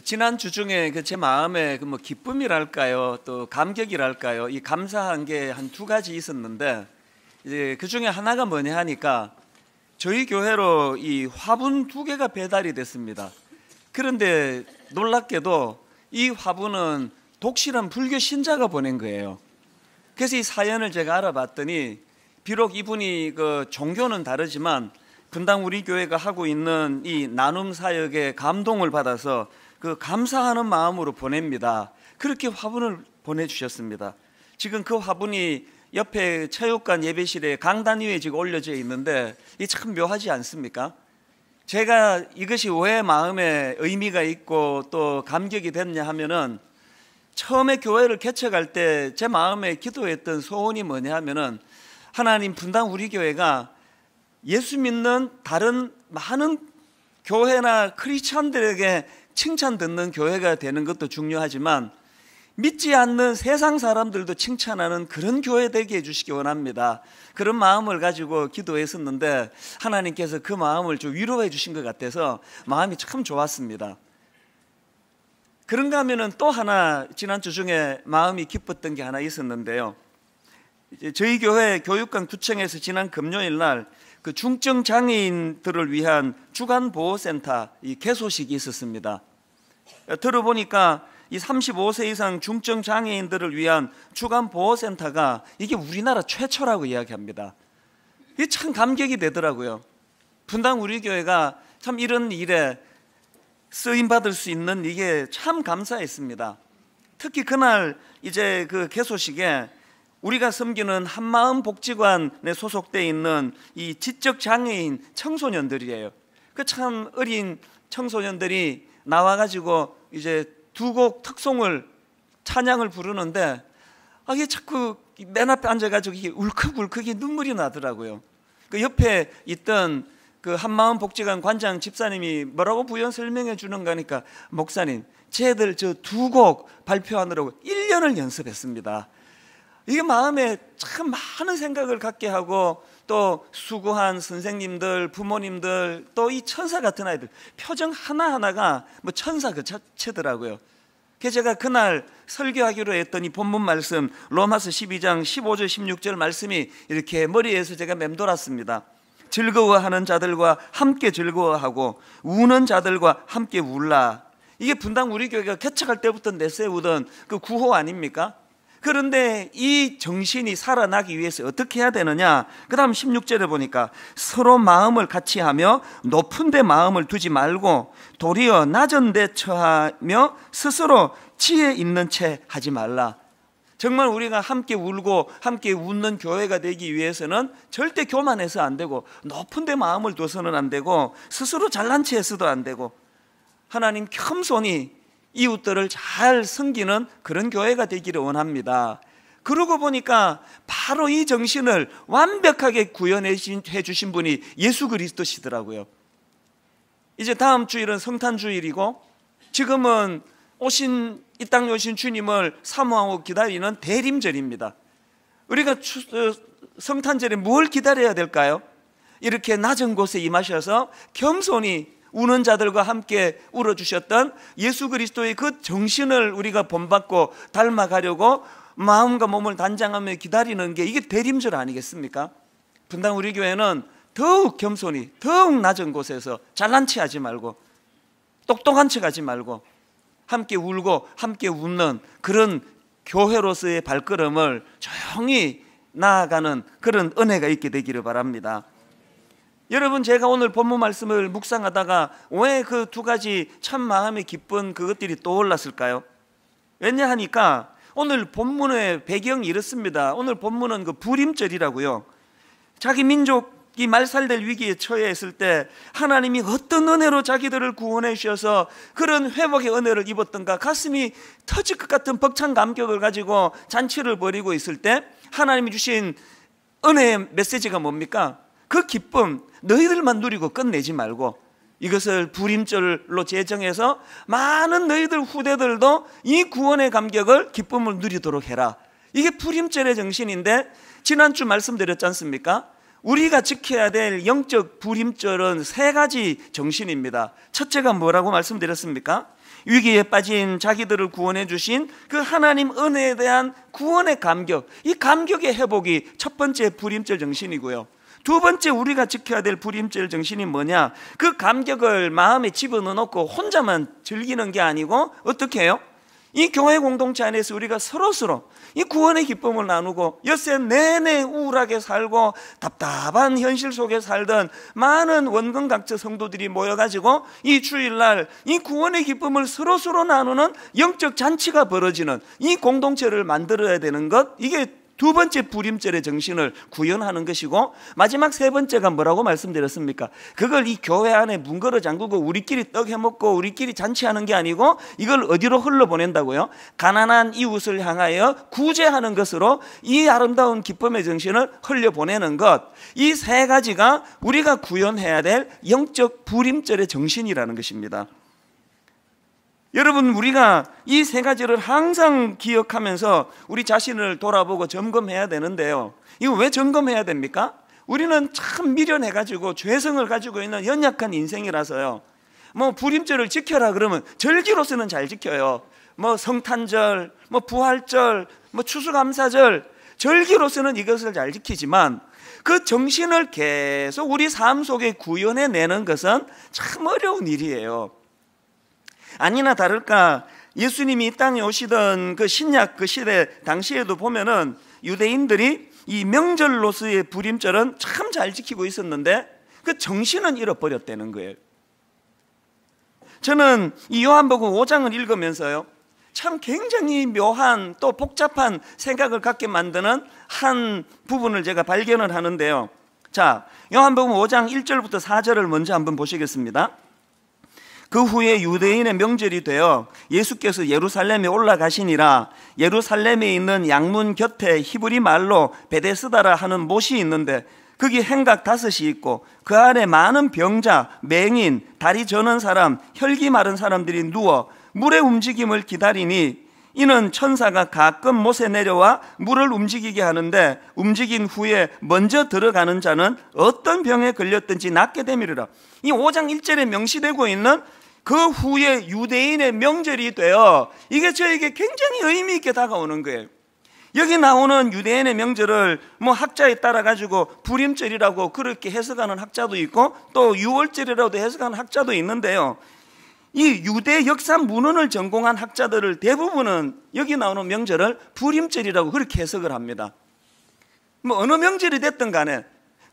지난주 중에 제 마음에 뭐 기쁨이랄까요, 또 감격이랄까요, 이 감사한 게 한 두 가지 있었는데, 이제 그 중에 하나가 뭐냐 하니까 저희 교회로 이 화분 2개가 배달이 됐습니다. 그런데 놀랍게도 이 화분은 독실한 불교 신자가 보낸 거예요. 그래서 이 사연을 제가 알아봤더니, 비록 이분이 그 종교는 다르지만 분당 우리 교회가 하고 있는 이 나눔 사역에 감동을 받아서 그 감사하는 마음으로 보냅니다. 그렇게 화분을 보내주셨습니다. 지금 그 화분이 옆에 체육관 예배실에 강단 위에 지금 올려져 있는데, 이 참 묘하지 않습니까? 제가 이것이 왜 마음에 의미가 있고 또 감격이 됐냐 하면은, 처음에 교회를 개척할 때 제 마음에 기도했던 소원이 뭐냐 하면은, 하나님, 분당 우리 교회가 예수 믿는 다른 많은 교회나 크리스찬들에게 칭찬 듣는 교회가 되는 것도 중요하지만, 믿지 않는 세상 사람들도 칭찬하는 그런 교회 되게 해주시기 원합니다. 그런 마음을 가지고 기도했었는데, 하나님께서 그 마음을 좀 위로해 주신 것 같아서 마음이 참 좋았습니다. 그런가 하면은 또 하나, 지난주 중에 마음이 기뻤던 게 하나 있었는데요. 저희 교회 교육관 구청에서 지난 금요일 날 그 중증 장애인들을 위한 주간 보호센터 이 개소식이 있었습니다. 들어보니까 이 35세 이상 중증 장애인들을 위한 주간 보호센터가 이게 우리나라 최초라고 이야기합니다. 이게 참 감격이 되더라고요. 분당 우리 교회가 참 이런 일에 쓰임 받을 수 있는 이게 참 감사했습니다. 특히 그날 이제 그 개소식에 우리가 섬기는 한마음 복지관에 소속되어 있는 이 지적 장애인 청소년들이에요. 그 참 어린 청소년들이 나와가지고 이제 2곡 특송을 찬양을 부르는데, 이게 자꾸 맨 앞에 앉아가지고 이게 울컥울컥 눈물이 나더라고요. 그 옆에 있던 그 한마음 복지관 관장 집사님이 뭐라고 부연 설명해 주는 거니까, 목사님, 쟤들 저 2곡 발표하느라고 1년을 연습했습니다. 이게 마음에 참 많은 생각을 갖게 하고, 또 수고한 선생님들, 부모님들, 또 이 천사 같은 아이들 표정 하나하나가 뭐 천사 그 자체더라고요. 그래서 제가 그날 설교하기로 했던 이 본문 말씀 로마서 12장 15절 16절 말씀이 이렇게 머리에서 제가 맴돌았습니다. 즐거워하는 자들과 함께 즐거워하고 우는 자들과 함께 울라. 이게 분당 우리 교회가 개척할 때부터 내세우던 그 구호 아닙니까? 그런데 이 정신이 살아나기 위해서 어떻게 해야 되느냐? 그 다음 16절에 보니까 서로 마음을 같이 하며 높은 데 마음을 두지 말고 도리어 낮은 데 처하며 스스로 지혜 있는 채 하지 말라. 정말 우리가 함께 울고 함께 웃는 교회가 되기 위해서는 절대 교만해서 안 되고, 높은 데 마음을 둬서는 안 되고, 스스로 잘난 체 해서도 안 되고, 하나님 겸손히 이웃들을 잘 섬기는 그런 교회가 되기를 원합니다. 그러고 보니까 바로 이 정신을 완벽하게 구현해 주신 분이 예수 그리스도시더라고요. 이제 다음 주일은 성탄주일이고, 지금은 이 땅에 오신 주님을 사모하고 기다리는 대림절입니다. 우리가 성탄절에 뭘 기다려야 될까요? 이렇게 낮은 곳에 임하셔서 겸손히 우는 자들과 함께 울어주셨던 예수 그리스도의 그 정신을 우리가 본받고 닮아가려고 마음과 몸을 단장하며 기다리는 게 이게 대림절 아니겠습니까? 분당 우리 교회는 더욱 겸손히, 더욱 낮은 곳에서 잘난 체 하지 말고, 똑똑한 척 하지 말고, 함께 울고 함께 웃는 그런 교회로서의 발걸음을 조용히 나아가는 그런 은혜가 있게 되기를 바랍니다. 여러분, 제가 오늘 본문 말씀을 묵상하다가 왜 그 2가지 참 마음이 기쁜 그것들이 떠올랐을까요? 왜냐 하니까 오늘 본문의 배경이 이렇습니다. 오늘 본문은 그 부림절이라고요. 자기 민족이 말살될 위기에 처해 있을 때 하나님이 어떤 은혜로 자기들을 구원해 주셔서 그런 회복의 은혜를 입었던가, 가슴이 터질 것 같은 벅찬 감격을 가지고 잔치를 벌이고 있을 때 하나님이 주신 은혜의 메시지가 뭡니까? 그 기쁨 너희들만 누리고 끝내지 말고 이것을 부림절로 제정해서 많은 너희들 후대들도 이 구원의 감격을, 기쁨을 누리도록 해라. 이게 부림절의 정신인데, 지난주 말씀드렸지 않습니까? 우리가 지켜야 될 영적 불임절은 세 가지 정신입니다. 첫째가 뭐라고 말씀드렸습니까? 위기에 빠진 자기들을 구원해 주신 그 하나님 은혜에 대한 구원의 감격, 이 감격의 회복이 첫 번째 불임절 정신이고요. 두 번째 우리가 지켜야 될 불임절 정신이 뭐냐? 그 감격을 마음에 집어넣고 혼자만 즐기는 게 아니고 어떻게 해요? 이 교회 공동체 안에서 우리가 서로서로 이 구원의 기쁨을 나누고 엿새 내내 우울하게 살고 답답한 현실 속에 살던 많은 원근각처 성도들이 모여가지고 이 주일날 이 구원의 기쁨을 서로서로 나누는 영적 잔치가 벌어지는 이 공동체를 만들어야 되는 것, 이게 두 번째 불임절의 정신을 구현하는 것이고, 마지막 세 번째가 뭐라고 말씀드렸습니까? 그걸 이 교회 안에 문걸어 잠그고 우리끼리 떡 해먹고 우리끼리 잔치하는 게 아니고 이걸 어디로 흘러보낸다고요? 가난한 이웃을 향하여 구제하는 것으로 이 아름다운 기쁨의 정신을 흘려보내는 것, 이 세 가지가 우리가 구현해야 될 영적 불임절의 정신이라는 것입니다. 여러분, 우리가 이 세 가지를 항상 기억하면서 우리 자신을 돌아보고 점검해야 되는데요. 이거 왜 점검해야 됩니까? 우리는 참 미련해가지고 죄성을 가지고 있는 연약한 인생이라서요. 뭐 불임절을 지켜라 그러면 절기로서는 잘 지켜요. 뭐 성탄절, 뭐 부활절, 뭐 추수감사절, 절기로서는 이것을 잘 지키지만 그 정신을 계속 우리 삶 속에 구현해내는 것은 참 어려운 일이에요. 아니나 다를까 예수님이 이 땅에 오시던 그 신약 그 시대 당시에도 보면은 유대인들이 이 명절로서의 불임절은 참 잘 지키고 있었는데 그 정신은 잃어버렸다는 거예요. 저는 이 요한복음 5장을 읽으면서요, 참 굉장히 묘한 또 복잡한 생각을 갖게 만드는 한 부분을 제가 발견을 하는데요. 자, 요한복음 5장 1절부터 4절을 먼저 한번 보시겠습니다. 그 후에 유대인의 명절이 되어 예수께서 예루살렘에 올라가시니라. 예루살렘에 있는 양문 곁에 히브리 말로 베데스다라 하는 못이 있는데 거기 행각 5이 있고 그 안에 많은 병자, 맹인, 다리 저는 사람, 혈기 마른 사람들이 누워 물의 움직임을 기다리니 이는 천사가 가끔 못에 내려와 물을 움직이게 하는데 움직인 후에 먼저 들어가는 자는 어떤 병에 걸렸든지 낫게 되미리라. 이 5장 1절에 명시되고 있는 그 후에 유대인의 명절이 되어 이게 저에게 굉장히 의미 있게 다가오는 거예요. 여기 나오는 유대인의 명절을 뭐 학자에 따라 가지고 불임절이라고 그렇게 해석하는 학자도 있고 또 유월절이라고도 해석하는 학자도 있는데요. 이 유대 역사 문헌을 전공한 학자들을 대부분은 여기 나오는 명절을 불임절이라고 그렇게 해석을 합니다. 뭐 어느 명절이 됐든 간에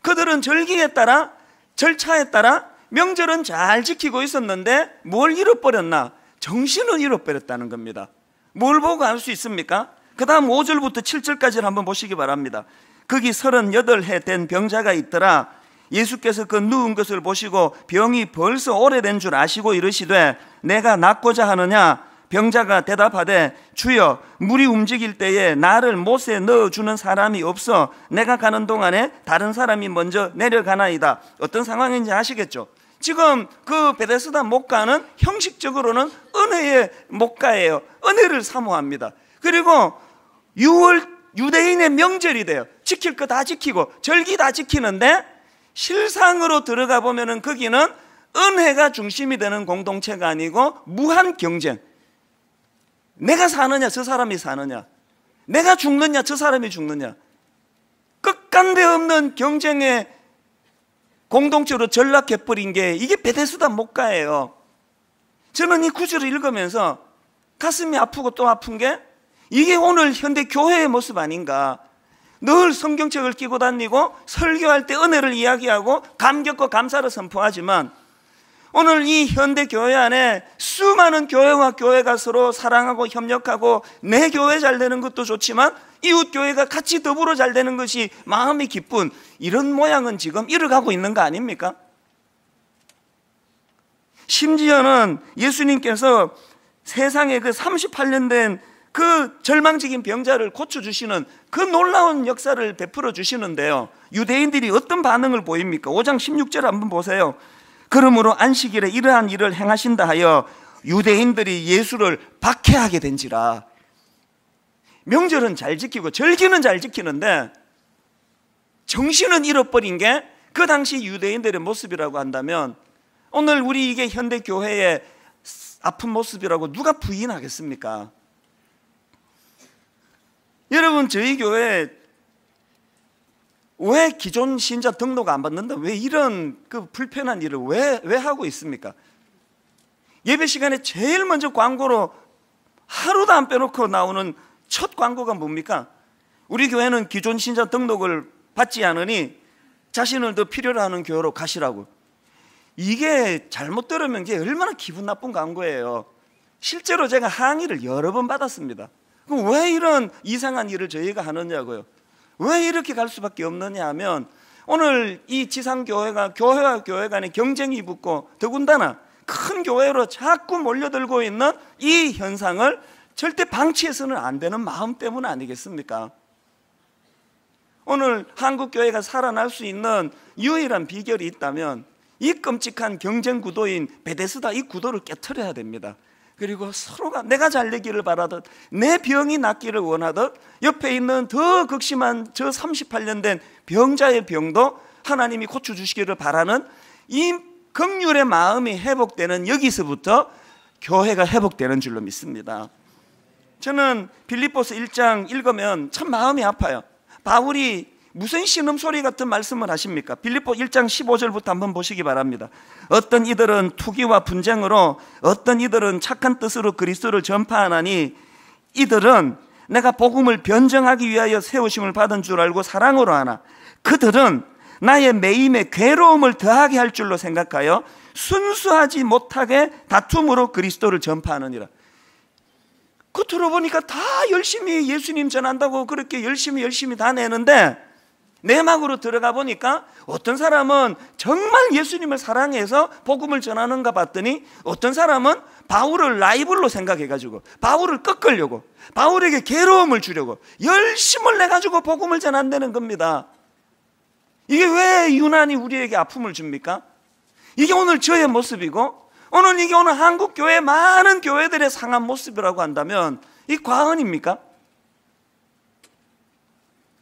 그들은 절기에 따라 절차에 따라 명절은 잘 지키고 있었는데 뭘 잃어버렸나? 정신을 잃어버렸다는 겁니다. 뭘 보고 알 수 있습니까? 그 다음 5절부터 7절까지를 한번 보시기 바랍니다. 거기 38해 된 병자가 있더라. 예수께서 그 누운 것을 보시고 병이 벌써 오래된 줄 아시고 이르시되 내가 낫고자 하느냐? 병자가 대답하되 주여 물이 움직일 때에 나를 못에 넣어주는 사람이 없어 내가 가는 동안에 다른 사람이 먼저 내려가나이다. 어떤 상황인지 아시겠죠? 지금 그 베데스다 목가는 형식적으로는 은혜의 목가예요. 은혜를 사모합니다. 그리고 유대인의 명절이 돼요. 지킬 거 다 지키고 절기 다 지키는데 실상으로 들어가 보면은 거기는 은혜가 중심이 되는 공동체가 아니고 무한 경쟁. 내가 사느냐 저 사람이 사느냐, 내가 죽느냐 저 사람이 죽느냐, 끝간데 없는 경쟁의 공동체로 전락해버린 게 이게 베데스다 목가예요. 저는 이 구절을 읽으면서 가슴이 아프고 또 아픈 게 이게 오늘 현대 교회의 모습 아닌가. 늘 성경책을 끼고 다니고 설교할 때 은혜를 이야기하고 감격과 감사를 선포하지만 오늘 이 현대 교회 안에 수많은 교회와 교회가 서로 사랑하고 협력하고 내 교회 잘 되는 것도 좋지만 이웃 교회가 같이 더불어 잘 되는 것이 마음이 기쁜 이런 모양은 지금 잃어가고 있는 거 아닙니까? 심지어는 예수님께서 세상에 그 38년 된 그 절망적인 병자를 고쳐주시는 그 놀라운 역사를 베풀어 주시는데요, 유대인들이 어떤 반응을 보입니까? 5장 16절 한번 보세요. 그러므로 안식일에 이러한 일을 행하신다 하여 유대인들이 예수를 박해하게 된지라. 명절은 잘 지키고 절기는 잘 지키는데 정신은 잃어버린 게 그 당시 유대인들의 모습이라고 한다면 오늘 우리 이게 현대 교회의 아픈 모습이라고 누가 부인하겠습니까? 여러분, 저희 교회 왜 기존 신자 등록 안 받는다? 왜 이런 그 불편한 일을 왜 하고 있습니까? 예배 시간에 제일 먼저 광고로 하루도 안 빼놓고 나오는 첫 광고가 뭡니까? 우리 교회는 기존 신자 등록을 받지 않으니 자신을 더 필요로 하는 교회로 가시라고. 이게 잘못 들으면 이게 얼마나 기분 나쁜 광고예요. 실제로 제가 항의를 여러 번 받았습니다. 그럼 왜 이런 이상한 일을 저희가 하느냐고요. 왜 이렇게 갈 수밖에 없느냐 하면 오늘 이 지상교회가 교회와 교회 간에 경쟁이 붙고 더군다나 큰 교회로 자꾸 몰려들고 있는 이 현상을 절대 방치해서는 안 되는 마음 때문 아니겠습니까? 오늘 한국교회가 살아날 수 있는 유일한 비결이 있다면 이 끔찍한 경쟁 구도인 베데스다 이 구도를 깨트려야 됩니다. 그리고 서로가 내가 잘 되기를 바라듯 내 병이 낫기를 원하듯 옆에 있는 더 극심한 저 38년 된 병자의 병도 하나님이 고쳐주시기를 바라는 이 긍휼의 마음이 회복되는 여기서부터 교회가 회복되는 줄로 믿습니다. 저는 빌립보서 1장 읽으면 참 마음이 아파요. 바울이 무슨 신음소리 같은 말씀을 하십니까? 빌립보 1장 15절부터 한번 보시기 바랍니다. 어떤 이들은 투기와 분쟁으로 어떤 이들은 착한 뜻으로 그리스도를 전파하나니 이들은 내가 복음을 변정하기 위하여 세우심을 받은 줄 알고 사랑으로 하나 그들은 나의 매임에 괴로움을 더하게 할 줄로 생각하여 순수하지 못하게 다툼으로 그리스도를 전파하느니라. 겉으로 보니까 다 열심히 예수님 전한다고 그렇게 열심히 다 내는데 내막으로 들어가 보니까 어떤 사람은 정말 예수님을 사랑해서 복음을 전하는가 봤더니 어떤 사람은 바울을 라이벌로 생각해가지고 바울을 꺾으려고 바울에게 괴로움을 주려고 열심을 내가지고 복음을 전한다는 겁니다. 이게 왜 유난히 우리에게 아픔을 줍니까? 이게 오늘 저의 모습이고 오늘 이게 오늘 한국교회 많은 교회들의 상한 모습이라고 한다면 이 과언입니까?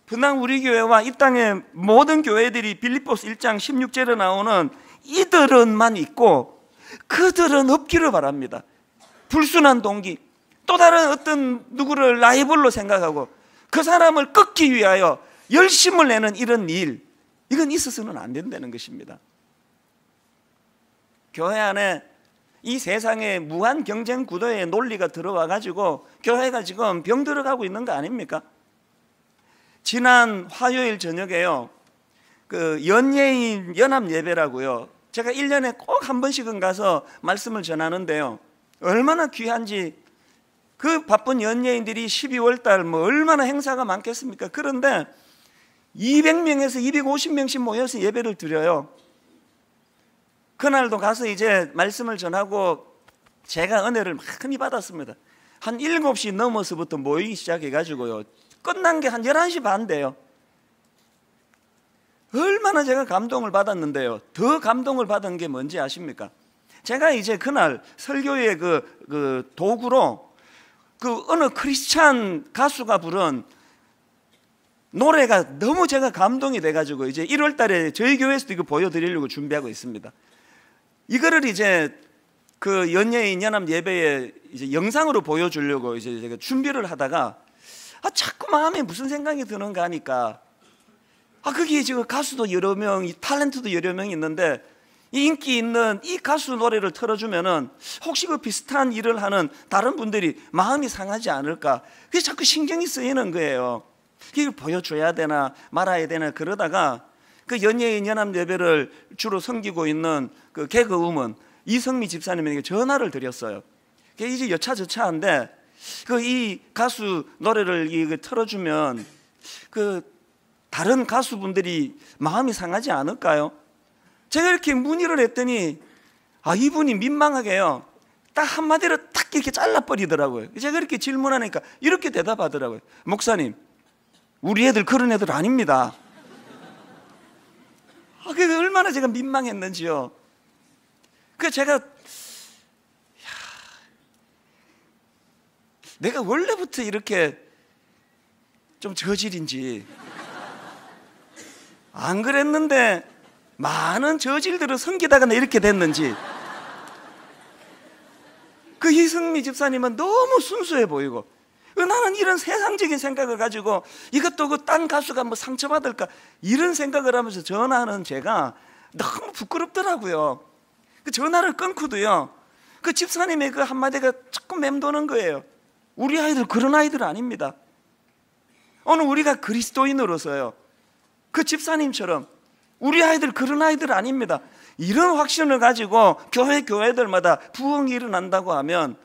그냥 우리 교회와 이 땅의 모든 교회들이 빌립보서 1장 16절에 나오는 이들은만 있고 그들은 없기를 바랍니다. 불순한 동기, 또 다른 어떤 누구를 라이벌로 생각하고 그 사람을 꺾기 위하여 열심을 내는 이런 일, 이건 있어서는 안 된다는 것입니다. 교회 안에 이 세상의 무한 경쟁 구도의 논리가 들어와 가지고 교회가 지금 병들어가고 있는 거 아닙니까? 지난 화요일 저녁에요, 그 연예인 연합 예배라고요. 제가 1년에 꼭 한 번씩은 가서 말씀을 전하는데요. 얼마나 귀한지. 그 바쁜 연예인들이 12월 달 뭐 얼마나 행사가 많겠습니까? 그런데 200명에서 250명씩 모여서 예배를 드려요. 그날도 가서 이제 말씀을 전하고 제가 은혜를 많이 받았습니다. 한 7시 넘어서부터 모이기 시작해가지고요. 끝난 게 한 11시 반 돼요. 얼마나 제가 감동을 받았는데요. 더 감동을 받은 게 뭔지 아십니까? 제가 이제 그날 설교의 그 도구로 그 어느 크리스찬 가수가 부른 노래가 너무 제가 감동이 돼가지고 이제 1월 달에 저희 교회에서도 이거 보여드리려고 준비하고 있습니다. 이거를 이제 그 연예인 연합 예배에 이제 영상으로 보여주려고 이제 제가 준비를 하다가 자꾸 마음에 무슨 생각이 드는가 하니까 거기에 지금 가수도 여러 명, 탤런트도 여러 명 있는데 이 인기 있는 이 가수 노래를 틀어주면은 혹시 그 비슷한 일을 하는 다른 분들이 마음이 상하지 않을까? 그게 자꾸 신경이 쓰이는 거예요. 이걸 보여줘야 되나 말아야 되나 그러다가 그 연예인 연합 예배를 주로 섬기고 있는 그 개그우먼 이성미 집사님에게 전화를 드렸어요. 이제 여차저차한데 그 이 가수 노래를 틀어주면 그 다른 가수분들이 마음이 상하지 않을까요? 제가 이렇게 문의를 했더니 이분이 민망하게요. 딱 한마디로 딱 이렇게 잘라버리더라고요. 제가 이렇게 질문하니까 이렇게 대답하더라고요. 목사님, 우리 애들 그런 애들 아닙니다. 그게 얼마나 제가 민망했는지요. 그래서 제가 내가 원래부터 이렇게 좀 저질인지 안 그랬는데 많은 저질들을 섬기다가 이렇게 됐는지. 그 이승미 집사님은 너무 순수해 보이고, 나는 이런 세상적인 생각을 가지고 이것도 그 딴 가수가 뭐 상처받을까 이런 생각을 하면서 전화하는 제가 너무 부끄럽더라고요. 그 전화를 끊고도요, 그 집사님의 그 한마디가 자꾸 맴도는 거예요. 우리 아이들 그런 아이들 아닙니다. 오늘 우리가 그리스도인으로서요, 그 집사님처럼 우리 아이들 그런 아이들 아닙니다. 이런 확신을 가지고 교회들마다 부흥이 일어난다고 하면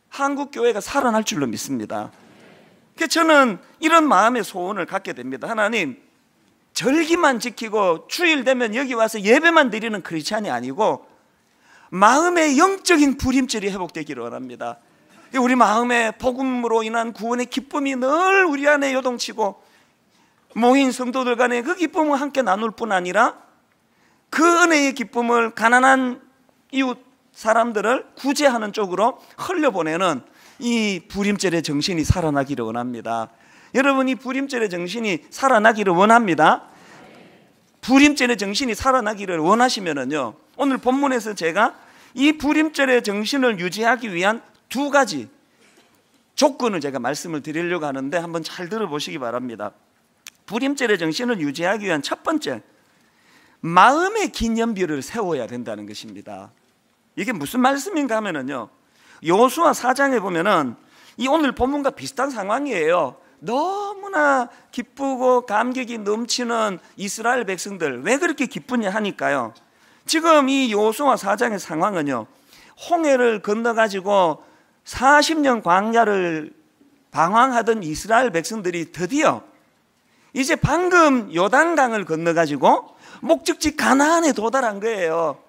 한국 교회가 살아날 줄로 믿습니다. 그래서 저는 이런 마음의 소원을 갖게 됩니다. 하나님, 절기만 지키고 주일 되면 여기 와서 예배만 드리는 크리스찬이 아니고 마음의 영적인 부림절이 회복되기를 원합니다. 우리 마음에 복음으로 인한 구원의 기쁨이 늘 우리 안에 요동치고 모인 성도들 간에 그 기쁨을 함께 나눌 뿐 아니라 그 은혜의 기쁨을 가난한 이웃 사람들을 구제하는 쪽으로 흘려보내는 이 부림절의 정신이 살아나기를 원합니다. 여러분, 이 부림절의 정신이 살아나기를 원합니다. 부림절의 정신이 살아나기를 원하시면은요, 오늘 본문에서 제가 이 부림절의 정신을 유지하기 위한 두 가지 조건을 제가 말씀을 드리려고 하는데 한번 잘 들어보시기 바랍니다. 부림절의 정신을 유지하기 위한 첫 번째, 마음의 기념비를 세워야 된다는 것입니다. 이게 무슨 말씀인가 하면은요, 여호수아 4장에 보면은 이 오늘 본문과 비슷한 상황이에요. 너무나 기쁘고 감격이 넘치는 이스라엘 백성들, 왜 그렇게 기쁘냐 하니까요, 지금 이 여호수아 4장의 상황은요, 홍해를 건너가지고 40년 광야를 방황하던 이스라엘 백성들이 드디어 이제 방금 요단강을 건너가지고 목적지 가나안에 도달한 거예요.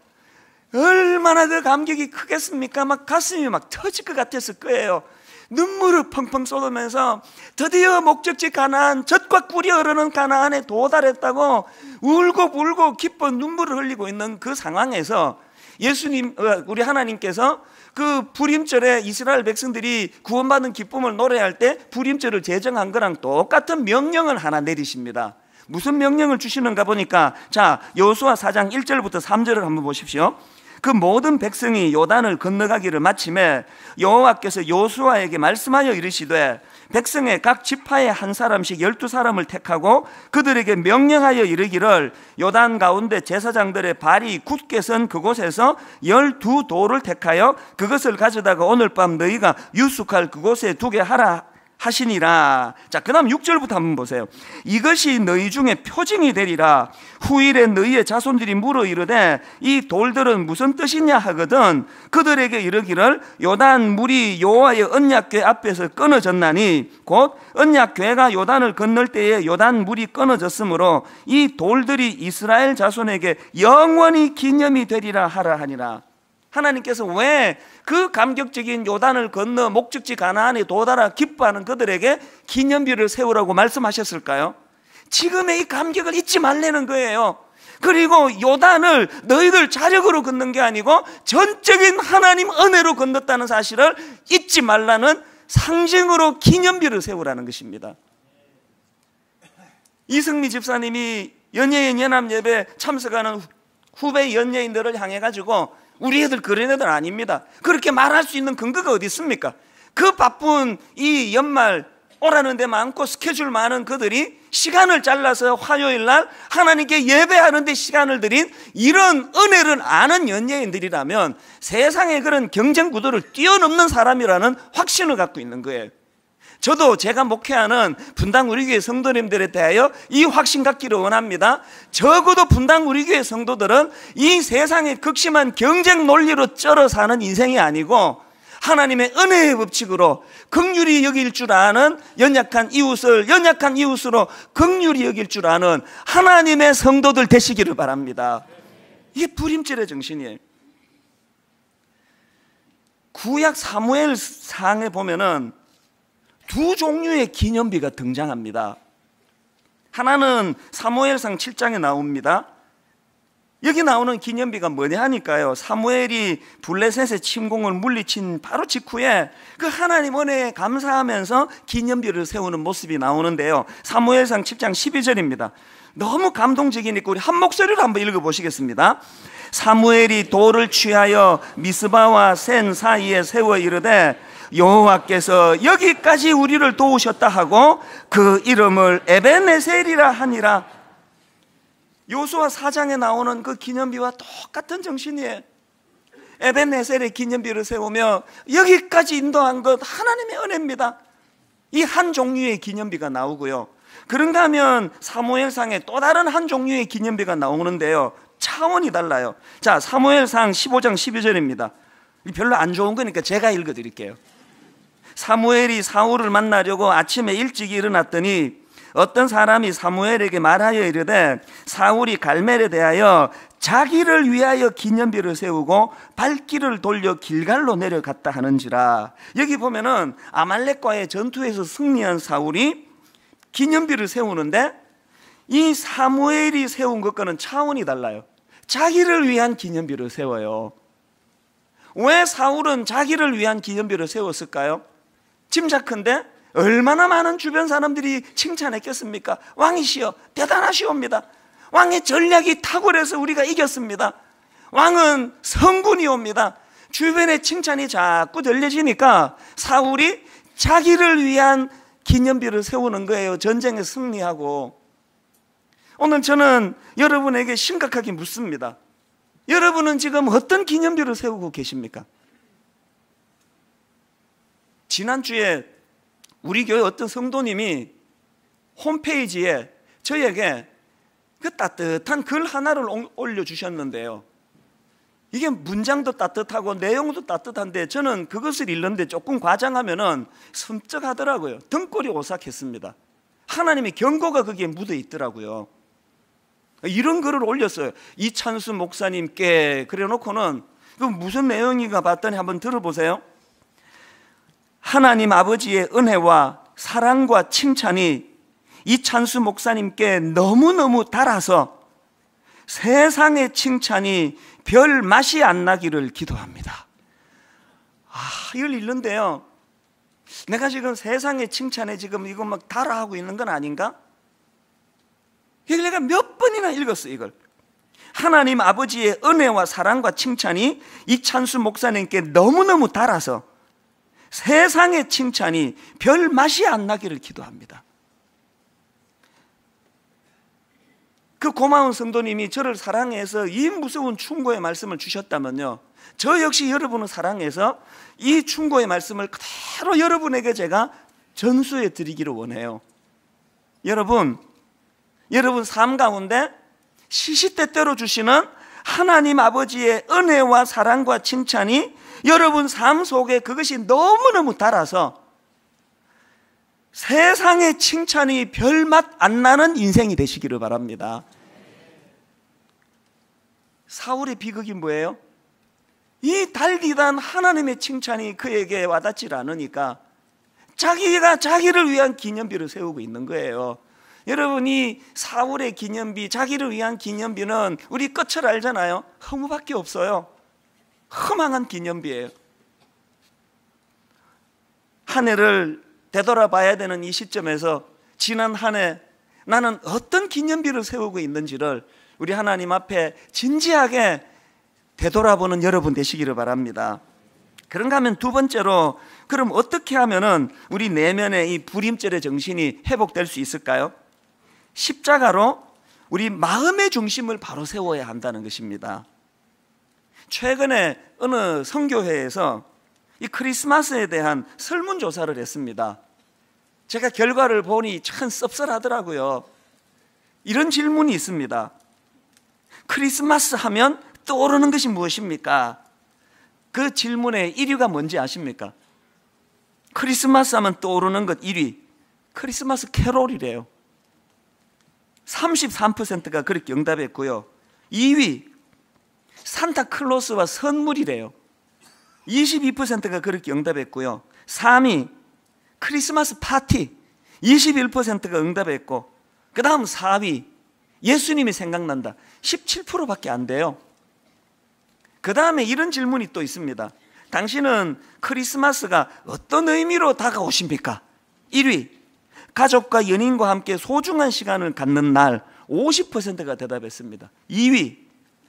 얼마나 그 감격이 크겠습니까? 막 가슴이 막 터질 것 같았을 거예요. 눈물을 펑펑 쏟으면서 드디어 목적지 가나안, 젖과 꿀이 흐르는 가나안에 도달했다고 울고 불고 기뻐 눈물을 흘리고 있는 그 상황에서 예수님, 우리 하나님께서 그 부림절에 이스라엘 백성들이 구원받는 기쁨을 노래할 때 부림절을 제정한 거랑 똑같은 명령을 하나 내리십니다. 무슨 명령을 주시는가 보니까, 자, 여호수아 4장 1절부터 3절을 한번 보십시오. 그 모든 백성이 요단을 건너가기를 마침에 여호와께서 여호수아에게 말씀하여 이르시되, 백성의 각 지파에 한 사람씩 12사람을 택하고 그들에게 명령하여 이르기를, 요단 가운데 제사장들의 발이 굳게 선 그곳에서 12돌을 택하여 그것을 가져다가 오늘 밤 너희가 유숙할 그곳에 두게 하라 하시니라. 자, 그 다음 6절부터 한번 보세요. 이것이 너희 중에 표징이 되리라. 후일에 너희의 자손들이 물어 이르되 이 돌들은 무슨 뜻이냐 하거든 그들에게 이르기를, 요단 물이 여호와의 언약궤 앞에서 끊어졌나니 곧 언약궤가 요단을 건널 때에 요단 물이 끊어졌으므로 이 돌들이 이스라엘 자손에게 영원히 기념이 되리라 하라 하니라. 하나님께서 왜 그 감격적인 요단을 건너 목적지 가나안에 도달하 기뻐하는 그들에게 기념비를 세우라고 말씀하셨을까요? 지금의 이 감격을 잊지 말라는 거예요. 그리고 요단을 너희들 자력으로 건넌 게 아니고 전적인 하나님 은혜로 건넜다는 사실을 잊지 말라는 상징으로 기념비를 세우라는 것입니다. 이승미 집사님이 연예인 연합 예배 참석하는 후배 연예인들을 향해 가지고 우리 애들 그런 애들 아닙니다, 그렇게 말할 수 있는 근거가 어디 있습니까? 그 바쁜 이 연말 오라는 데 많고 스케줄 많은 그들이 시간을 잘라서 화요일 날 하나님께 예배하는 데 시간을 들인 이런 은혜를 아는 연예인들이라면 세상의 그런 경쟁 구도를 뛰어넘는 사람이라는 확신을 갖고 있는 거예요. 저도 제가 목회하는 분당 우리교회 성도님들에 대하여 이 확신 갖기를 원합니다. 적어도 분당 우리교회 성도들은 이 세상의 극심한 경쟁 논리로 쩔어 사는 인생이 아니고 하나님의 은혜의 법칙으로 긍휼히 여길 줄 아는, 연약한 이웃을 연약한 이웃으로 긍휼히 여길 줄 아는 하나님의 성도들 되시기를 바랍니다. 이게 부림절의 정신이에요. 구약 사무엘상에 보면은 두 종류의 기념비가 등장합니다. 하나는 사무엘상 7장에 나옵니다. 여기 나오는 기념비가 뭐냐 하니까요, 사무엘이 블레셋의 침공을 물리친 바로 직후에 그 하나님 은혜에 감사하면서 기념비를 세우는 모습이 나오는데요, 사무엘상 7장 12절입니다. 너무 감동적이니까 우리 한 목소리로 한번 읽어보시겠습니다. 사무엘이 돌을 취하여 미스바와 센 사이에 세워 이르되 여호와께서 여기까지 우리를 도우셨다 하고 그 이름을 에벤에셀이라 하니라. 요수아 4장에 나오는 그 기념비와 똑같은 정신이에요. 에벤에셀의 기념비를 세우며 여기까지 인도한 것 하나님의 은혜입니다. 이 한 종류의 기념비가 나오고요, 그런가 하면 사무엘상에 또 다른 한 종류의 기념비가 나오는데요, 차원이 달라요. 자, 사무엘상 15장 12절입니다 별로 안 좋은 거니까 제가 읽어드릴게요. 사무엘이 사울을 만나려고 아침에 일찍 일어났더니 어떤 사람이 사무엘에게 말하여 이르되 사울이 갈멜에 대하여 자기를 위하여 기념비를 세우고 발길을 돌려 길갈로 내려갔다 하는지라. 여기 보면은 아말렉과의 전투에서 승리한 사울이 기념비를 세우는데 이 사무엘이 세운 것과는 차원이 달라요. 자기를 위한 기념비를 세워요. 왜 사울은 자기를 위한 기념비를 세웠을까요? 짐작컨대 얼마나 많은 주변 사람들이 칭찬했겠습니까? 왕이시여 대단하시옵니다. 왕의 전략이 탁월해서 우리가 이겼습니다. 왕은 성군이옵니다. 주변의 칭찬이 자꾸 들려지니까 사울이 자기를 위한 기념비를 세우는 거예요. 전쟁에 승리하고. 오늘 저는 여러분에게 심각하게 묻습니다. 여러분은 지금 어떤 기념비를 세우고 계십니까? 지난주에 우리 교회 어떤 성도님이 홈페이지에 저에게 그 따뜻한 글 하나를 올려주셨는데요, 이게 문장도 따뜻하고 내용도 따뜻한데 저는 그것을 읽는데 조금 과장하면은 섬뜩하더라고요. 등골이 오싹했습니다. 하나님의 경고가 거기에 묻어 있더라고요. 이런 글을 올렸어요. 이찬수 목사님께. 그래 놓고는 그 무슨 내용인가 봤더니 한번 들어보세요. 하나님 아버지의 은혜와 사랑과 칭찬이 이찬수 목사님께 너무너무 달아서 세상의 칭찬이 별 맛이 안 나기를 기도합니다. 이걸 읽는데요, 내가 지금 세상의 칭찬에 지금 이거 막 달아하고 있는 건 아닌가? 이걸 내가 몇 번이나 읽었어요. 이걸 하나님 아버지의 은혜와 사랑과 칭찬이 이찬수 목사님께 너무너무 달아서 세상의 칭찬이 별 맛이 안 나기를 기도합니다. 그 고마운 성도님이 저를 사랑해서 이 무서운 충고의 말씀을 주셨다면요, 저 역시 여러분을 사랑해서 이 충고의 말씀을 그대로 여러분에게 제가 전수해 드리기를 원해요. 여러분 삶 가운데 시시때때로 주시는 하나님 아버지의 은혜와 사랑과 칭찬이 여러분 삶 속에 그것이 너무너무 달아서 세상의 칭찬이 별맛 안 나는 인생이 되시기를 바랍니다. 사울의 비극이 뭐예요? 이 달디단 하나님의 칭찬이 그에게 와닿지 않으니까 자기가 자기를 위한 기념비를 세우고 있는 거예요. 여러분이 사울의 기념비, 자기를 위한 기념비는 우리 끝을 알잖아요. 허무밖에 없어요. 허망한 기념비예요. 한 해를 되돌아봐야 되는 이 시점에서 지난 한 해 나는 어떤 기념비를 세우고 있는지를 우리 하나님 앞에 진지하게 되돌아보는 여러분 되시기를 바랍니다. 그런가 하면 두 번째로, 그럼 어떻게 하면은 우리 내면의 이 불임절의 정신이 회복될 수 있을까요? 십자가로 우리 마음의 중심을 바로 세워야 한다는 것입니다. 최근에 어느 선교회에서 이 크리스마스에 대한 설문조사를 했습니다. 제가 결과를 보니 참 씁쓸하더라고요. 이런 질문이 있습니다. 크리스마스 하면 떠오르는 것이 무엇입니까? 그 질문의 1위가 뭔지 아십니까? 크리스마스 하면 떠오르는 것 1위, 크리스마스 캐롤이래요. 33%가 그렇게 응답했고요. 2위, 산타클로스와 선물이래요. 22%가 그렇게 응답했고요. 3위, 크리스마스 파티. 21%가 응답했고, 그 다음 4위, 예수님이 생각난다. 17%밖에 안 돼요. 그 다음에 이런 질문이 또 있습니다. 당신은 크리스마스가 어떤 의미로 다가오십니까? 1위, 가족과 연인과 함께 소중한 시간을 갖는 날, 50%가 대답했습니다. 2위,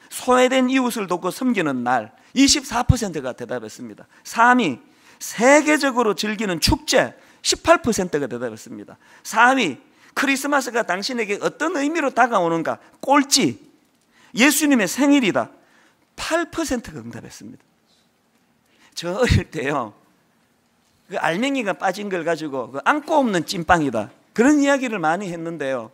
소외된 이웃을 돕고 섬기는 날, 24%가 대답했습니다. 3위, 세계적으로 즐기는 축제, 18%가 대답했습니다. 4위, 크리스마스가 당신에게 어떤 의미로 다가오는가, 꼴찌, 예수님의 생일이다, 8%가 응답했습니다. 저 어릴 때요, 그 알맹이가 빠진 걸 가지고 그 안고 없는 찐빵이다, 그런 이야기를 많이 했는데요,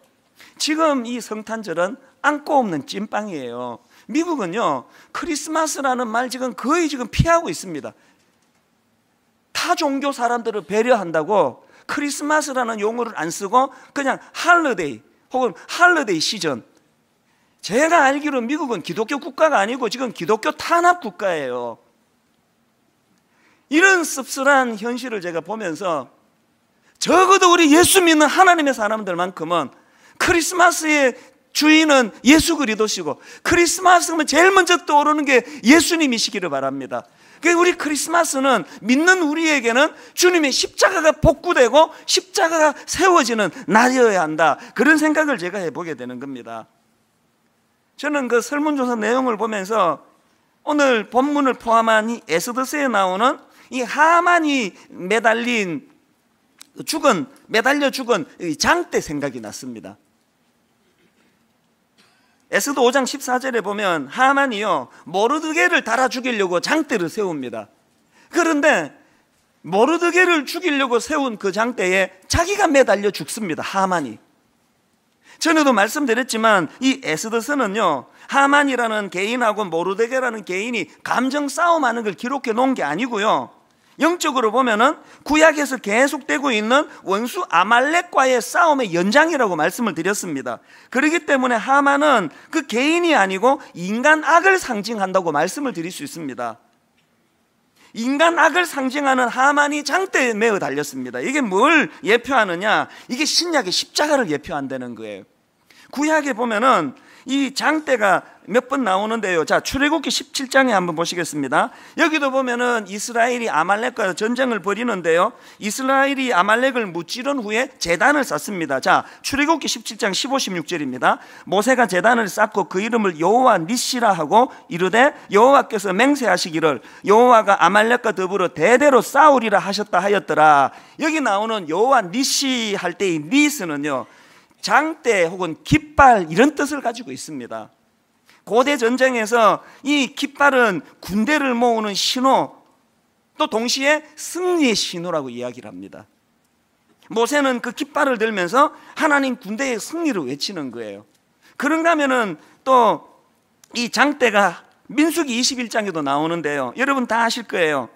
지금 이 성탄절은 안고 없는 찐빵이에요. 미국은요, 크리스마스라는 말 지금 거의 피하고 있습니다. 타 종교 사람들을 배려한다고 크리스마스라는 용어를 안 쓰고 그냥 할러데이 혹은 할러데이 시즌. 제가 알기로 미국은 기독교 국가가 아니고 지금 기독교 탄압 국가예요. 이런 씁쓸한 현실을 제가 보면서 적어도 우리 예수 믿는 하나님의 사람들만큼은 크리스마스의 주인은 예수 그리스도시고 크리스마스면 제일 먼저 떠오르는 게 예수님이시기를 바랍니다. 우리 크리스마스는 믿는 우리에게는 주님의 십자가가 복구되고 십자가가 세워지는 날이어야 한다, 그런 생각을 제가 해보게 되는 겁니다. 저는 그 설문조사 내용을 보면서 오늘 본문을 포함한 이 에스더서에 나오는 이 하만이 매달려 죽은 장대 생각이 났습니다. 에스더 5장 14절에 보면 하만이요, 모르드게를 달아 죽이려고 장대를 세웁니다. 그런데 모르드게를 죽이려고 세운 그 장대에 자기가 매달려 죽습니다. 하만이. 전에도 말씀드렸지만 이 에스더서는요, 하만이라는 개인하고 모르드게라는 개인이 감정 싸움하는 걸 기록해 놓은 게 아니고요, 영적으로 보면은 구약에서 계속되고 있는 원수 아말렉과의 싸움의 연장이라고 말씀을 드렸습니다. 그렇기 때문에 하만은 그 개인이 아니고 인간 악을 상징한다고 말씀을 드릴 수 있습니다. 인간 악을 상징하는 하만이 장대에 매어 달렸습니다. 이게 뭘 예표하느냐, 이게 신약의 십자가를 예표한다는 거예요. 구약에 보면은 이 장대가 몇 번 나오는데요. 자, 출애굽기 17장에 한번 보시겠습니다. 여기도 보면은 이스라엘이 아말렉과 전쟁을 벌이는데요, 이스라엘이 아말렉을 무찌른 후에 제단을 쌓습니다. 자, 출애굽기 17장 15, 16절입니다. 모세가 제단을 쌓고 그 이름을 여호와 니시라 하고 이르되 여호와께서 맹세하시기를 여호와가 아말렉과 더불어 대대로 싸우리라 하셨다 하였더라. 여기 나오는 여호와 니시 할 때의 니스는요, 장대 혹은 깃발 이런 뜻을 가지고 있습니다. 고대 전쟁에서 이 깃발은 군대를 모으는 신호, 또 동시에 승리의 신호라고 이야기를 합니다. 모세는 그 깃발을 들면서 하나님 군대의 승리를 외치는 거예요. 그런가 하면은 또 이 장대가 민수기 21장에도 나오는데요, 여러분 다 아실 거예요.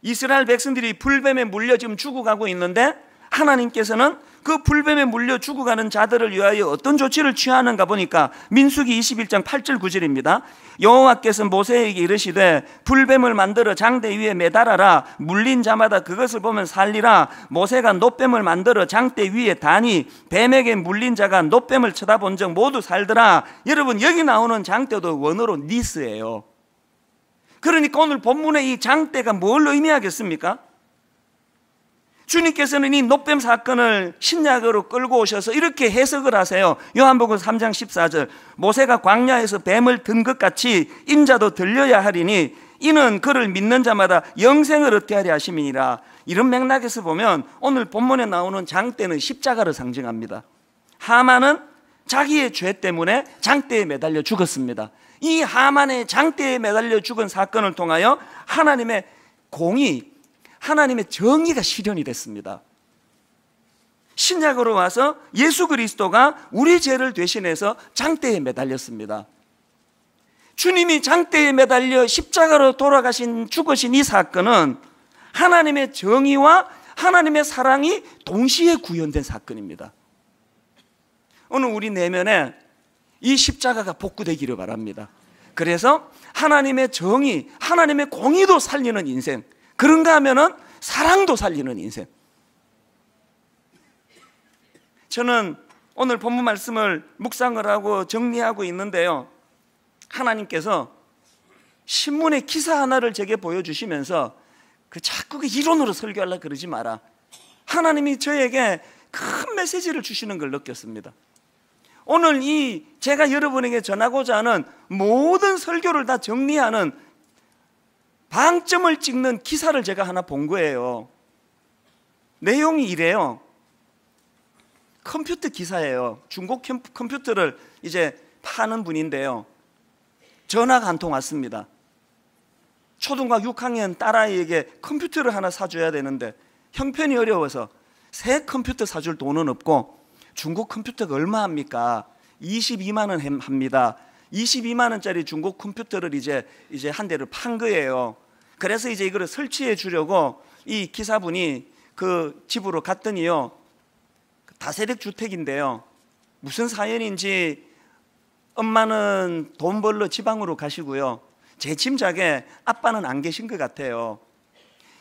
이스라엘 백성들이 불뱀에 물려 지금 죽어가고 있는데 하나님께서는 그 불뱀에 물려 죽어가는 자들을 위하여 어떤 조치를 취하는가 보니까 민수기 21장 8절 9절입니다. 여호와께서 모세에게 이르시되 불뱀을 만들어 장대 위에 매달아라. 물린 자마다 그것을 보면 살리라. 모세가 놋뱀을 만들어 장대 위에 다니 뱀에게 물린 자가 놋뱀을 쳐다본 적 모두 살더라. 여러분, 여기 나오는 장대도 원어로 니스예요. 그러니까 오늘 본문의 이 장대가 뭘 의미하겠습니까? 주님께서는 이 놋뱀 사건을 신약으로 끌고 오셔서 이렇게 해석을 하세요. 요한복음 3장 14절 모세가 광야에서 뱀을 든 것 같이 인자도 들려야 하리니 이는 그를 믿는 자마다 영생을 얻게 하려 하심이니라. 이런 맥락에서 보면 오늘 본문에 나오는 장대는 십자가를 상징합니다. 하만은 자기의 죄 때문에 장대에 매달려 죽었습니다. 이 하만의 장대에 매달려 죽은 사건을 통하여 하나님의 공의, 하나님의 정의가 실현이 됐습니다. 신약으로 와서 예수 그리스도가 우리 죄를 대신해서 장대에 매달렸습니다. 주님이 장대에 매달려 십자가로 죽으신 이 사건은 하나님의 정의와 하나님의 사랑이 동시에 구현된 사건입니다. 오늘 우리 내면에 이 십자가가 복구되기를 바랍니다. 그래서 하나님의 정의, 하나님의 공의도 살리는 인생, 그런가 하면은 사랑도 살리는 인생. 저는 오늘 본문 말씀을 묵상을 하고 정리하고 있는데요, 하나님께서 신문의 기사 하나를 제게 보여주시면서 자꾸 그 이론으로 설교하려고 그러지 마라, 하나님이 저에게 큰 메시지를 주시는 걸 느꼈습니다. 오늘 이 제가 여러분에게 전하고자 하는 모든 설교를 다 정리하는 방점을 찍는 기사를 제가 하나 본 거예요. 내용이 이래요. 컴퓨터 기사예요. 중국 컴퓨터를 이제 파는 분인데요. 전화가 한 통 왔습니다. 초등학교 6학년 딸아이에게 컴퓨터를 하나 사줘야 되는데 형편이 어려워서 새 컴퓨터 사줄 돈은 없고 중국 컴퓨터가 얼마 합니까? 22만 원 합니다. 22만 원짜리 중국 컴퓨터를 이제 한 대를 판 거예요. 그래서 이제 이거를 설치해 주려고 이 기사분이 그 집으로 갔더니요, 다세대 주택인데요, 무슨 사연인지 엄마는 돈 벌러 지방으로 가시고요, 제 짐작에 아빠는 안 계신 것 같아요.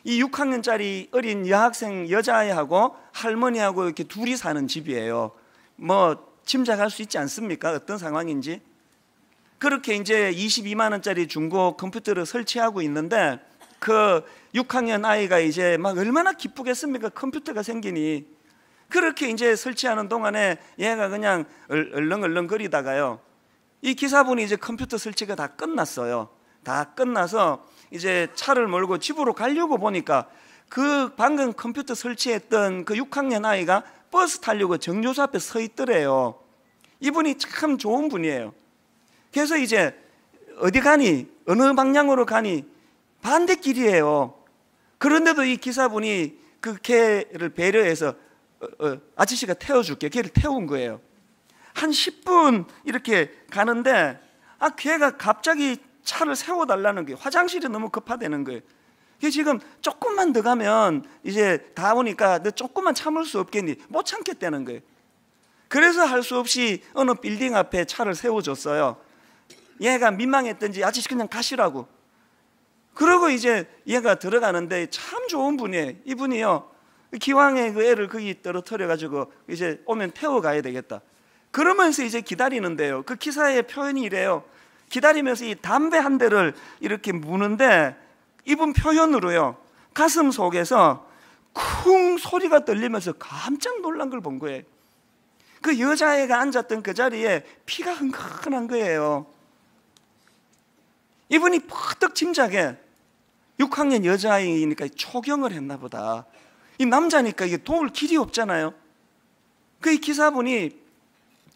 이 6학년짜리 어린 여학생 여자아이하고 할머니하고 이렇게 둘이 사는 집이에요. 뭐 짐작할 수 있지 않습니까? 어떤 상황인지. 그렇게 이제 22만 원짜리 중고 컴퓨터를 설치하고 있는데 그 6학년 아이가 이제 막 얼마나 기쁘겠습니까? 컴퓨터가 생기니. 그렇게 이제 설치하는 동안에 얘가 그냥 얼렁얼렁 거리다가요, 이 기사분이 이제 컴퓨터 설치가 다 끝났어요. 다 끝나서 이제 차를 몰고 집으로 가려고 보니까 그 방금 컴퓨터 설치했던 그 6학년 아이가 버스 타려고 정류소 앞에 서 있더래요. 이분이 참 좋은 분이에요. 그래서 이제 어디 가니? 어느 방향으로 가니? 반대길이에요. 그런데도 이 기사분이 그 걔를 배려해서 아저씨가 태워줄게. 걔를 태운 거예요. 한 10분 이렇게 가는데 걔가 갑자기 차를 세워달라는 거예요. 화장실이 너무 급하다는 거예요. 지금 조금만 더 가면 이제 다 오니까 너 조금만 참을 수 없겠니? 못 참겠다는 거예요. 그래서 할 수 없이 어느 빌딩 앞에 차를 세워줬어요. 얘가 민망했던지 아저씨 그냥 가시라고. 그러고 이제 얘가 들어가는데 참 좋은 분이에요. 이분이요, 기왕에 그 애를 거기 떨어뜨려 가지고 이제 오면 태워가야 되겠다. 그러면서 이제 기다리는데요, 그 기사의 표현이 이래요. 기다리면서 이 담배 한 대를 이렇게 무는데 이분 표현으로요, 가슴 속에서 쿵 소리가 들리면서 깜짝 놀란 걸 본 거예요. 그 여자애가 앉았던 그 자리에 피가 흥건한 거예요. 이분이 퍼뜩 짐작해 6학년 여자아이니까 초경을 했나 보다. 이 남자니까 이게 도울 길이 없잖아요. 그 이 기사분이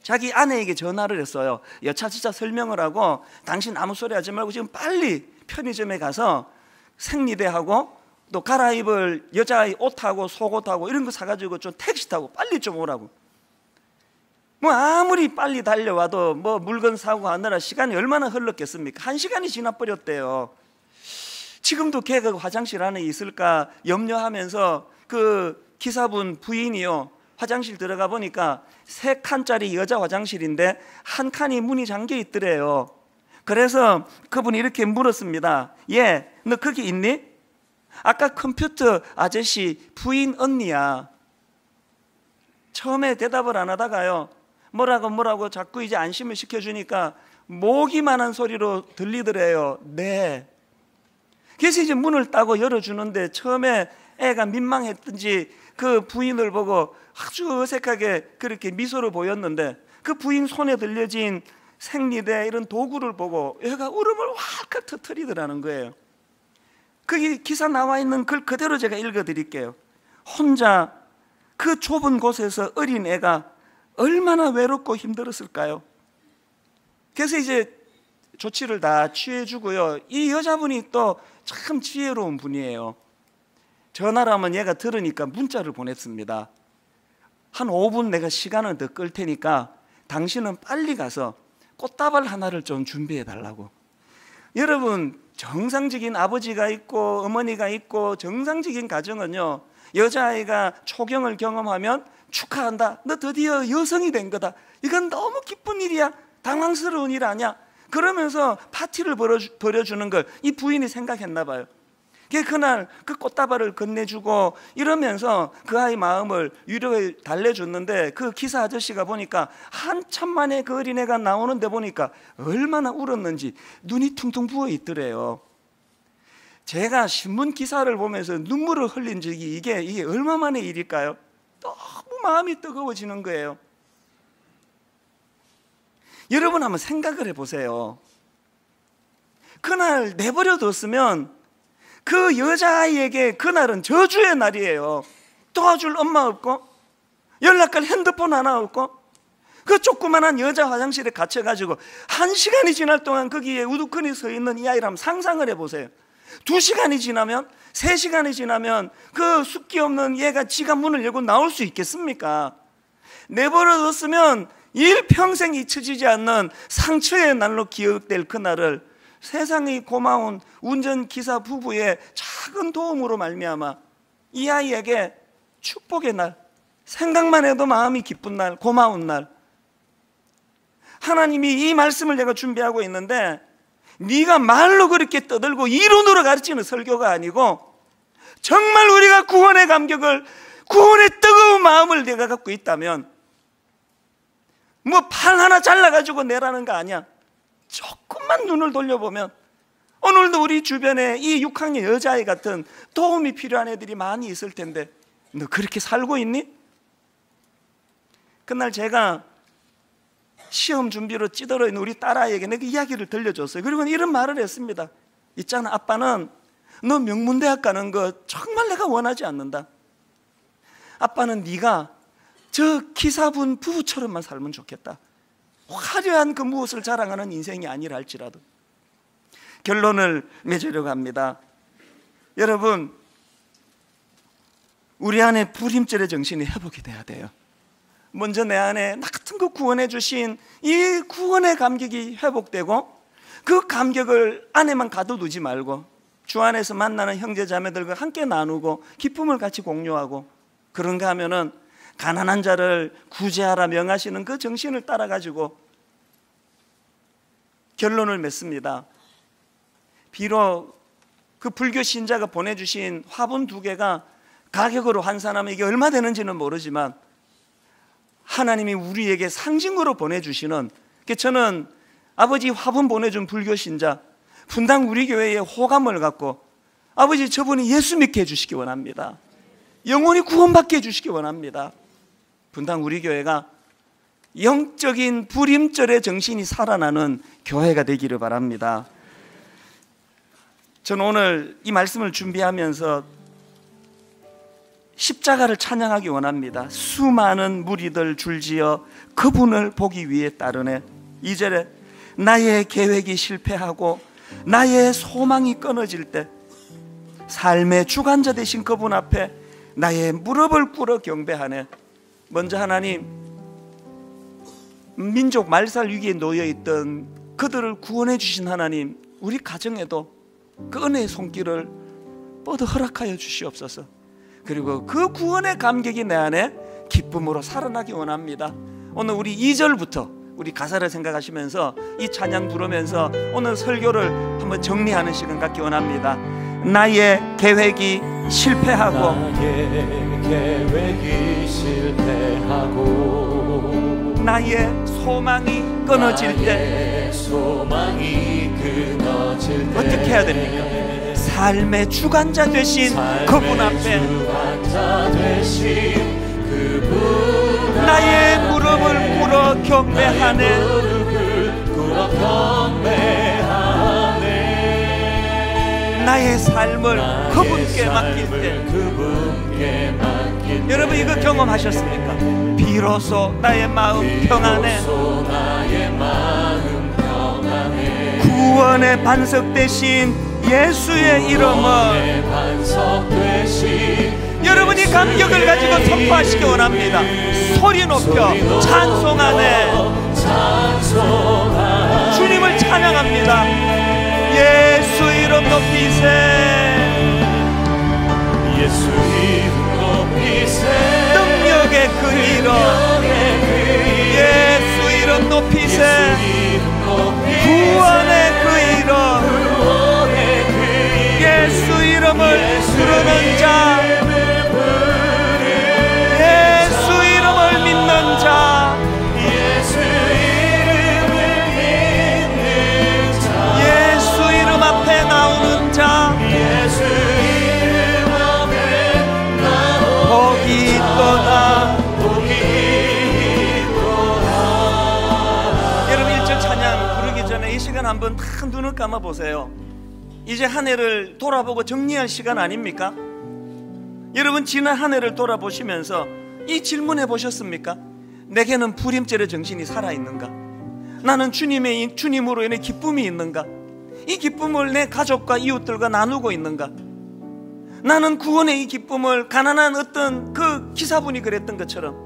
자기 아내에게 전화를 했어요. 여차저차 설명을 하고 당신 아무 소리 하지 말고 지금 빨리 편의점에 가서 생리대하고 또 갈아입을 여자아이 옷하고 속옷하고 이런 거 사가지고 좀 택시 타고 빨리 좀 오라고. 뭐 아무리 빨리 달려와도 뭐 물건 사고 하느라 시간이 얼마나 흘렀겠습니까? 1시간이 지나버렸대요. 지금도 걔가 화장실 안에 있을까 염려하면서 그 기사분 부인이요, 화장실 들어가 보니까 3칸짜리 여자 화장실인데 한 칸이 문이 잠겨 있더래요. 그래서 그분이 이렇게 물었습니다. 얘, 너 거기 있니? 아까 컴퓨터 아저씨 부인 언니야. 처음에 대답을 안 하다가요, 뭐라고 자꾸 이제 안심을 시켜주니까 모기만한 소리로 들리더래요. 네. 그래서 이제 문을 따고 열어주는데 처음에 애가 민망했든지 그 부인을 보고 아주 어색하게 그렇게 미소를 보였는데 그 부인 손에 들려진 생리대 이런 도구를 보고 애가 울음을 확 터뜨리더라는 거예요. 거기 기사 나와 있는 글 그대로 제가 읽어드릴게요. 혼자 그 좁은 곳에서 어린 애가 얼마나 외롭고 힘들었을까요? 그래서 이제 조치를 다 취해주고요, 이 여자분이 또 참 지혜로운 분이에요. 전화를 하면 얘가 들으니까 문자를 보냈습니다. 한 5분 내가 시간을 더 끌 테니까 당신은 빨리 가서 꽃다발 하나를 좀 준비해 달라고. 여러분, 정상적인 아버지가 있고 어머니가 있고 정상적인 가정은요, 여자아이가 초경을 경험하면 축하한다, 너 드디어 여성이 된 거다, 이건 너무 기쁜 일이야, 당황스러운 일 아니야, 그러면서 파티를 벌여주는 걸 이 부인이 생각했나 봐요. 그날 그 꽃다발을 건네주고 이러면서 그 아이 마음을 위로에 달래줬는데 그 기사 아저씨가 보니까 한참 만에 그 어린애가 나오는데 보니까 얼마나 울었는지 눈이 퉁퉁 부어 있더래요. 제가 신문 기사를 보면서 눈물을 흘린 적이 이게 얼마 만의 일일까요? 너무 마음이 뜨거워지는 거예요. 여러분 한번 생각을 해보세요. 그날 내버려뒀으면 그 여자아이에게 그날은 저주의 날이에요. 도와줄 엄마 없고 연락할 핸드폰 하나 없고 그 조그만한 여자 화장실에 갇혀가지고 1시간이 지날 동안 거기에 우두커니 서 있는 이 아이를 한번 상상을 해보세요. 2시간이 지나면, 3시간이 지나면 그 숫기 없는 얘가 지가 문을 열고 나올 수 있겠습니까? 내버려뒀으면 일평생 잊혀지지 않는 상처의 날로 기억될 그날을 세상이 고마운 운전기사 부부의 작은 도움으로 말미암아 이 아이에게 축복의 날, 생각만 해도 마음이 기쁜 날, 고마운 날. 하나님이 이 말씀을 내가 준비하고 있는데 네가 말로 그렇게 떠들고 이론으로 가르치는 설교가 아니고 정말 우리가 구원의 감격을, 구원의 뜨거운 마음을 내가 갖고 있다면 뭐 팔 하나 잘라가지고 내라는 거 아니야. 조금만 눈을 돌려보면 오늘도 우리 주변에 이 6학년 여자아이 같은 도움이 필요한 애들이 많이 있을 텐데 너 그렇게 살고 있니? 그날 제가 시험 준비로 찌들어 있는 우리 딸아이에게 내가 이야기를 들려줬어요. 그리고 이런 말을 했습니다. 있잖아, 아빠는 너 명문대학 가는 거 정말 내가 원하지 않는다. 아빠는 네가 저 기사분 부부처럼만 살면 좋겠다. 화려한 그 무엇을 자랑하는 인생이 아니라 할지라도. 결론을 맺으려고 합니다. 여러분, 우리 안에 불임절의 정신이 회복이 돼야 돼요. 먼저 내 안에 나 같은 거 구원해 주신 이 구원의 감격이 회복되고 그 감격을 안에만 가둬두지 말고 주 안에서 만나는 형제 자매들과 함께 나누고 기쁨을 같이 공유하고 그런가 하면은 가난한 자를 구제하라 명하시는 그 정신을 따라가지고 결론을 맺습니다. 비록 그 불교 신자가 보내주신 화분 2개가 가격으로 환산하면 이게 얼마 되는지는 모르지만 하나님이 우리에게 상징으로 보내주시는, 저는 아버지 화분 보내준 불교 신자 분당 우리 교회에 호감을 갖고 아버지 저분이 예수 믿게 해주시기 원합니다. 영원히 구원받게 해주시기 원합니다. 분당 우리 교회가 영적인 불임절의 정신이 살아나는 교회가 되기를 바랍니다. 저는 오늘 이 말씀을 준비하면서 십자가를 찬양하기 원합니다. 수많은 무리들 줄지어 그분을 보기 위해 따르네. 2절에 나의 계획이 실패하고 나의 소망이 끊어질 때 삶의 주관자 되신 그분 앞에 나의 무릎을 꿇어 경배하네. 먼저 하나님, 민족 말살 위기에 놓여있던 그들을 구원해 주신 하나님, 우리 가정에도 그 은혜의 손길을 뻗어 허락하여 주시옵소서. 그리고 그 구원의 감격이 내 안에 기쁨으로 살아나기 원합니다. 오늘 우리 2절부터 우리 가사를 생각하시면서 이 찬양 부르면서 오늘 설교를 한번 정리하는 시간 갖기 원합니다. 나의 계획이 실패하고 나의 소망이 끊어질 때 어떻게 해야 됩니까? 삶의 주관자 되신 그분 앞에 나의 무릎을 꿇어 경배하네. 나의 삶을 그분께 맡길 때 여러분 이거 경험하셨습니까? 비로소 나의 마음 평안해. 구원의 반석 대신 예수의 이름은 여러분이 감격을 가지고 선포하시기 원합니다. 소리 높여 찬송하네. 주님을 찬양합니다. 예수 이름 높이세. 예수 이름 높이세. 능력의 그 이름 예수 이름 높이세. 구원의 그 이름 예수 이름을 부르는 자, 예수 이름을 믿는 자, 예수 이름 앞에 나오는 자, 복이 있도다. 여러분 시간 한번 다 눈을 감아 보세요. 이제 한 해를 돌아보고 정리할 시간 아닙니까? 여러분, 지난 한 해를 돌아보시면서 이 질문해 보셨습니까? 내게는 불임절의 정신이 살아있는가? 나는 주님으로 인해 기쁨이 있는가? 이 기쁨을 내 가족과 이웃들과 나누고 있는가? 나는 구원의 이 기쁨을 가난한 어떤 그 기사분이 그랬던 것처럼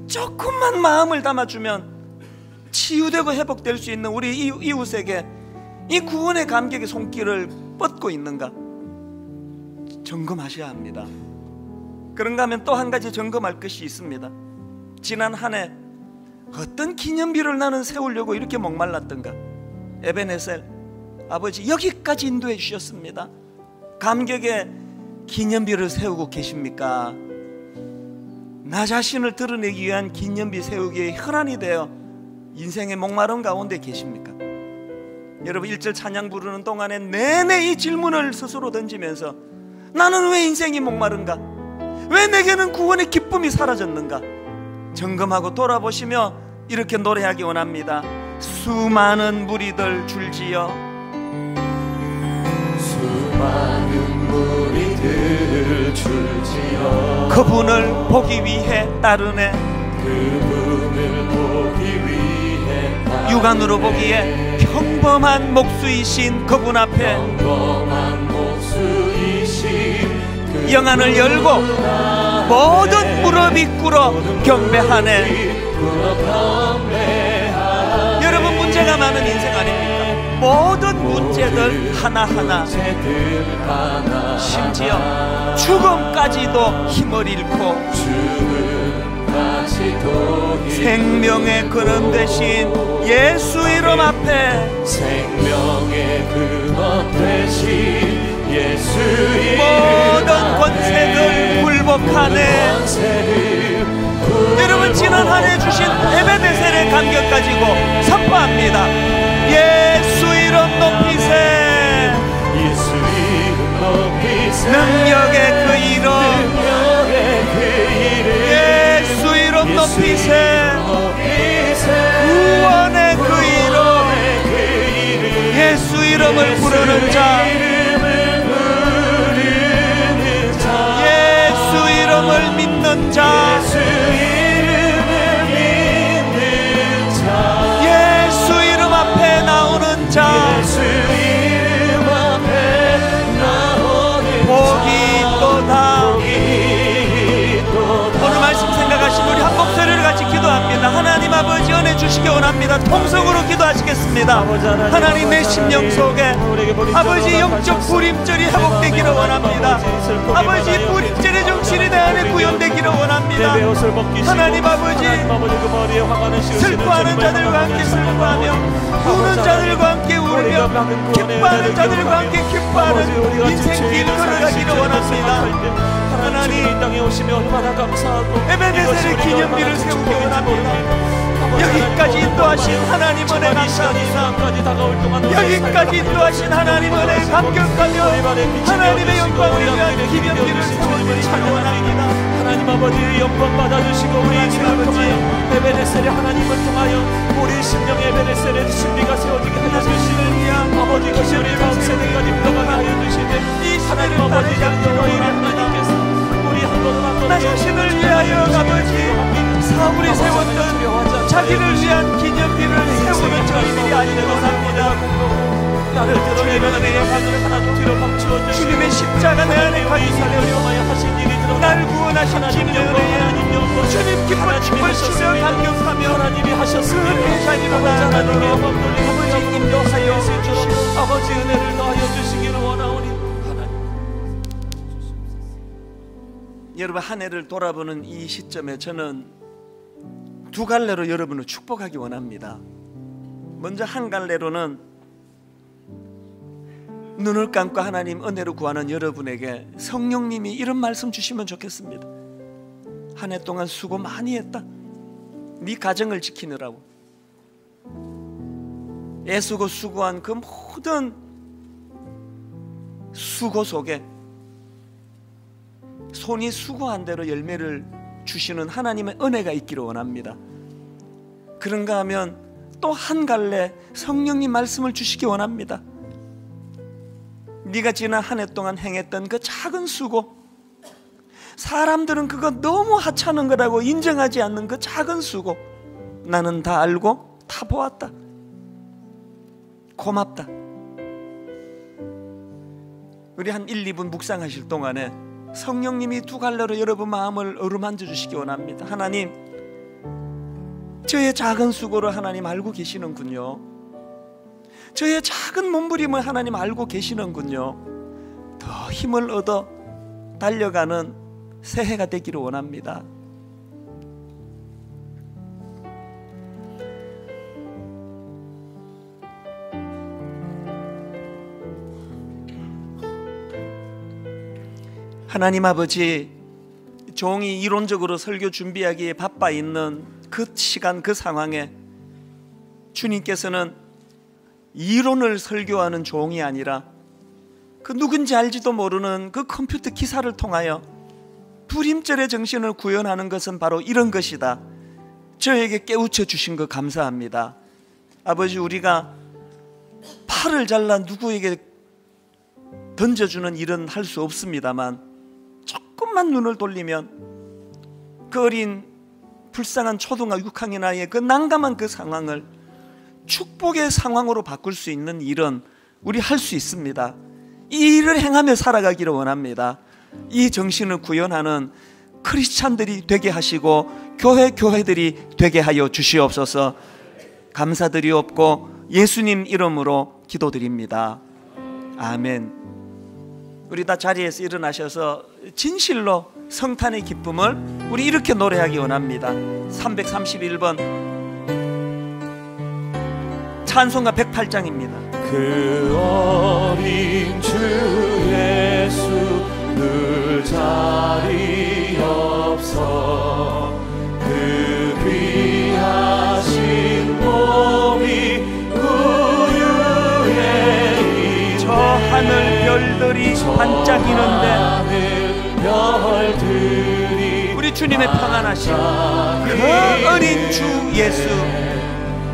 조금만 마음을 담아주면 치유되고 회복될 수 있는 우리 이웃에게 이 구원의 감격의 손길을 뻗고 있는가? 점검하셔야 합니다. 그런가 하면 또 한 가지 점검할 것이 있습니다. 지난 한 해 어떤 기념비를 나는 세우려고 이렇게 목말랐던가? 에베네셀 아버지 여기까지 인도해 주셨습니다. 감격의 기념비를 세우고 계십니까? 나 자신을 드러내기 위한 기념비 세우기에 혈안이 되어 인생의 목마름 가운데 계십니까? 여러분, 1절 찬양 부르는 동안에 내내 이 질문을 스스로 던지면서 나는 왜 인생이 목마른가? 왜 내게는 구원의 기쁨이 사라졌는가? 점검하고 돌아보시며 이렇게 노래하기 원합니다. 수많은 무리들 줄지어 수많은 무리들 줄지어 그분을 보기 위해 따르네. 그분을 보기 위해 따르네. 육안으로 보기에 평범한 목수이신 그분 앞에 평범한 목수이신 영안을 열고 모든 무릎이 꿇어 경배하네. 여러분, 문제가 많은 인생 아닙니까? 모든 문제들 하나하나, 심지어 죽음까지도 힘을 잃고 생명의 근원 되신 예수 이름 앞에 생명의 근원 되신 예수 이름 모든 권세들 굴복하네. 여러분, 지난 한 해 주신 에베네셀의 감격 가지고 선포합니다. 예수 이름 높이세. 예수 이름 높이세. 능력의 그 이름. 예수 이름 높이세. 구원의 그 이름. 예수 이름을 부르는 자, 예수 이름을 믿는 자, 예수 이름 앞에 나오는 자, 복이 있도다. 오늘 말씀 생각하신 우리 한 목소리를 같이 기도합니다. 하나님 아버지, 은혜 주시기 원합니다. 통성으로 기도하시겠습니다. 하나님, 내 심령 속에 아버지 영적 불임절이 회복되기를 원합니다. 아버지, 불임절의 정신이 내 안에 구현되기를 원합니다. 하나님 아버지, 슬퍼하는 자들과 함께 슬퍼하며 우는 자들과 함께 울며 기뻐하는 자들과 함께 기뻐하는 인생 길 걸어가기를 원합니다. 하나님, 땅에 오시며 얼마나 감사하고 에베네셀의 기념비를 세우기 원합니다. 여기까지 인도하신 하나님 은혜 감사합니다. 여기까지 인도하신 하나님 은혜 감격하며 하나님의 영광을 위한 기념비를 세우기를 찬양합니다. 하나님 아버지, 영광 받아주시고 우리를 통하여 에베네셀의 하나님을 통하여 우리 심령의 에베네셀의 신비가 세워지게 하여 주시는 아버지, 그것이 우리 다음 세대가 입력하게 하여 주시되 이 하나님 아버지, 너희를 하나님께서 우리 한 걸음 한 걸음 나 자신을 위하여 아버지 사울이 세웠던 자기를 위한 기념비를 세우는 저희들이 아니길 원합니다. 나를 드러내는 은혜의 하늘을 하나도 뒤로 감추어 주시고 주님의 십자가 내 안에 가 있으며 하신 일이 드러나 날 구원하신 주님의 은혜에 주님 기뻐 춤을 추며 감격하며 하나님이 하셨으니 그 자리로 하나님께 영광 돌리고 아버지 인도하여 주시옵소서. 아버지 은혜를 더하여 주시기를 원하오니 여러분, 한 해를 돌아보는 이 시점에 저는 두 갈래로 여러분을 축복하기 원합니다. 먼저 한 갈래로는 눈을 감고 하나님 은혜를 구하는 여러분에게 성령님이 이런 말씀 주시면 좋겠습니다. 한 해 동안 수고 많이 했다. 네 가정을 지키느라고 애쓰고 수고한 그 모든 수고 속에 손이 수고한 대로 열매를 주시는 하나님의 은혜가 있기를 원합니다. 그런가 하면 또 한 갈래 성령님 말씀을 주시기 원합니다. 네가 지난 한 해 동안 행했던 그 작은 수고, 사람들은 그거 너무 하찮은 거라고 인정하지 않는 그 작은 수고, 나는 다 알고 다 보았다. 고맙다. 우리 한 1, 2분 묵상하실 동안에 성령님이 두 갈래로 여러분 마음을 어루만져 주시기 원합니다. 하나님, 저의 작은 수고를 하나님 알고 계시는군요. 저의 작은 몸부림을 하나님 알고 계시는군요. 더 힘을 얻어 달려가는 새해가 되기를 원합니다. 하나님 아버지, 종이 이론적으로 설교 준비하기에 바빠 있는 그 시간, 그 상황에 주님께서는 이론을 설교하는 종이 아니라 그 누군지 알지도 모르는 그 컴퓨터 기사를 통하여 불임절의 정신을 구현하는 것은 바로 이런 것이다, 저에게 깨우쳐 주신 거 감사합니다. 아버지, 우리가 팔을 잘라 누구에게 던져주는 일은 할 수 없습니다만 조금만 눈을 돌리면 그 어린 불쌍한 초등학교 6학년 아이의 그 난감한 그 상황을 축복의 상황으로 바꿀 수 있는 일은 우리 할 수 있습니다. 이 일을 행하며 살아가기를 원합니다. 이 정신을 구현하는 크리스찬들이 되게 하시고 교회들이 되게 하여 주시옵소서. 감사드리옵고 예수님 이름으로 기도드립니다. 아멘. 우리 다 자리에서 일어나셔서 진실로 성탄의 기쁨을 우리 이렇게 노래하기 원합니다. 331번 찬송가 108장입니다. 그 어린 주 예수 늘 자리 없어 그 귀하신 몸이 우유에 저 하늘 별들이 반짝이는데 우리 주님의 평안하심, 그 어린 주 예수,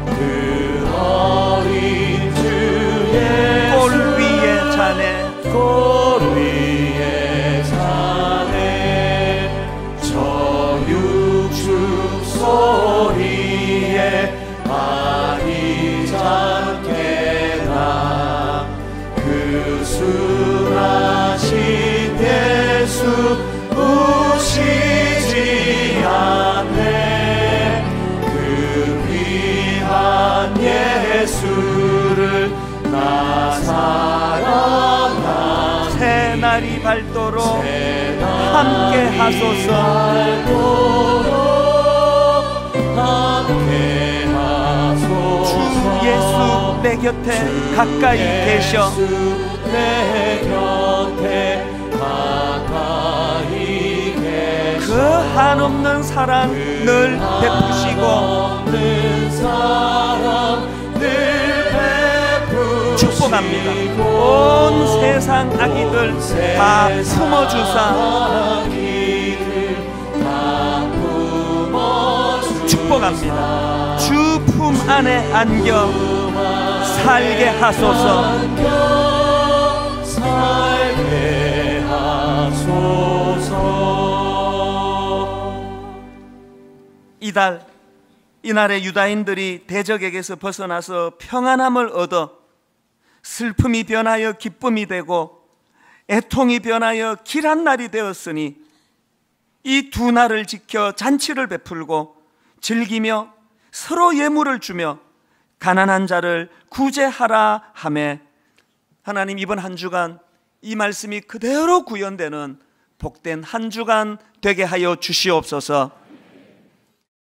그 어린 주 예수 골 위에 자네, 골 위에 자네 저 육축 소리에 많이 잠깨나 그 순하신 예수 우시지 않네 그 귀한 예수를 나 사랑하니 새날이 밝도록 함께 하소서. 주 예수 내 곁에 가까이 계셔. 내 곁에 가까이 계셔. 그 한없는 사랑 늘 베푸시고 축복합니다. 온 세상 아기들 다 품어주사 축복합니다. 주 품 안에 안겨 살게 하소서. 이날에 유다인들이 대적에게서 벗어나서 평안함을 얻어 슬픔이 변하여 기쁨이 되고 애통이 변하여 길한 날이 되었으니 이 두 날을 지켜 잔치를 베풀고 즐기며 서로 예물을 주며 가난한 자를 구제하라 하매, 하나님, 이번 한 주간 이 말씀이 그대로 구현되는 복된 한 주간 되게 하여 주시옵소서.